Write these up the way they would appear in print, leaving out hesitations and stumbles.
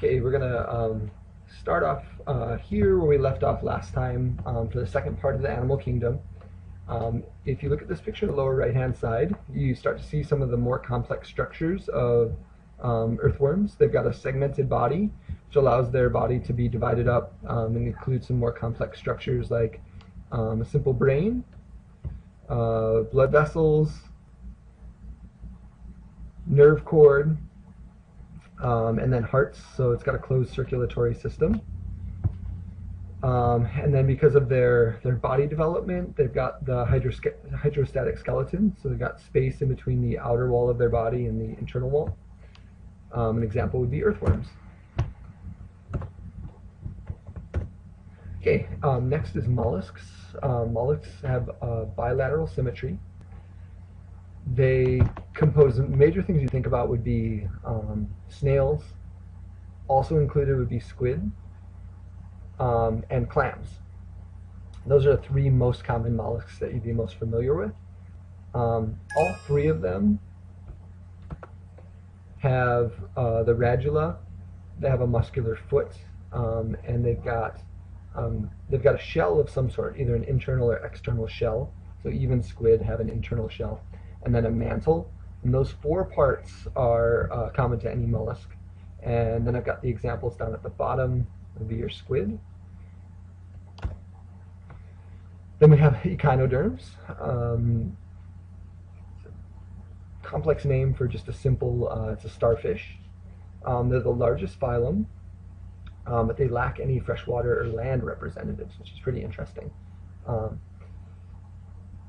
Okay, we're gonna start off here where we left off last time for the second part of the animal kingdom. If you look at this picture on the lower right hand side, you start to see some of the more complex structures of earthworms. They've got a segmented body, which allows their body to be divided up and includes some more complex structures like a simple brain, blood vessels, nerve cord, and then hearts, so it's got a closed circulatory system. And then because of their body development, they've got the hydrostatic skeleton, so they've got space in between the outer wall of their body and the internal wall. An example would be earthworms. Okay, next is mollusks. Mollusks have bilateral symmetry. They compose, major things you think about would be snails. Also included would be squid and clams. Those are the three most common mollusks that you'd be most familiar with. All three of them have the radula. They have a muscular foot, and they've got a shell of some sort, either an internal or external shell. So even squid have an internal shell, and then a mantle. And those four parts are common to any mollusk. And then I've got the examples down at the bottom of your squid. Then we have echinoderms. Complex name for just a simple, it's a starfish. They're the largest phylum, but they lack any freshwater or land representatives, which is pretty interesting.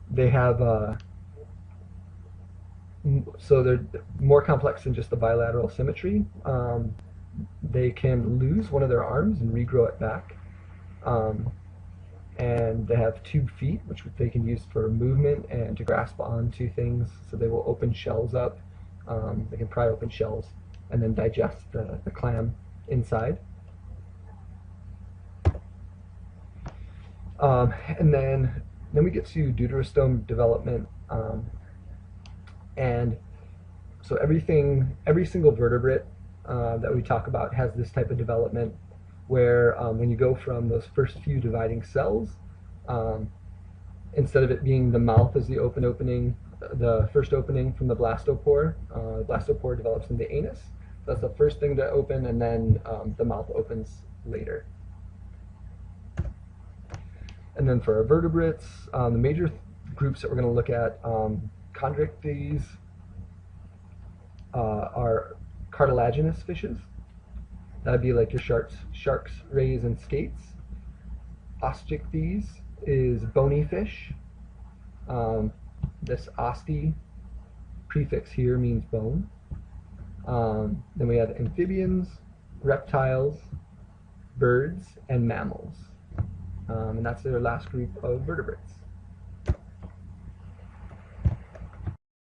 They have, so they're more complex than just the bilateral symmetry. They can lose one of their arms and regrow it back. And they have 2 feet, which they can use for movement and to grasp onto things. So they will open shells up. They can pry open shells and then digest the clam inside. And then we get to Deuterostome development. And so every single vertebrate that we talk about has this type of development where when you go from those first few dividing cells, instead of it being the mouth as the the first opening from the blastopore, blastopore develops in the anus. That's the first thing to open, and then the mouth opens later. And then for our vertebrates, the major groups that we're going to look at, chondrichthyes are cartilaginous fishes. That'd be like your sharks, rays, and skates. Osteichthyes is bony fish. This osti prefix here means bone. Then we have amphibians, reptiles, birds, and mammals. And that's their last group of vertebrates.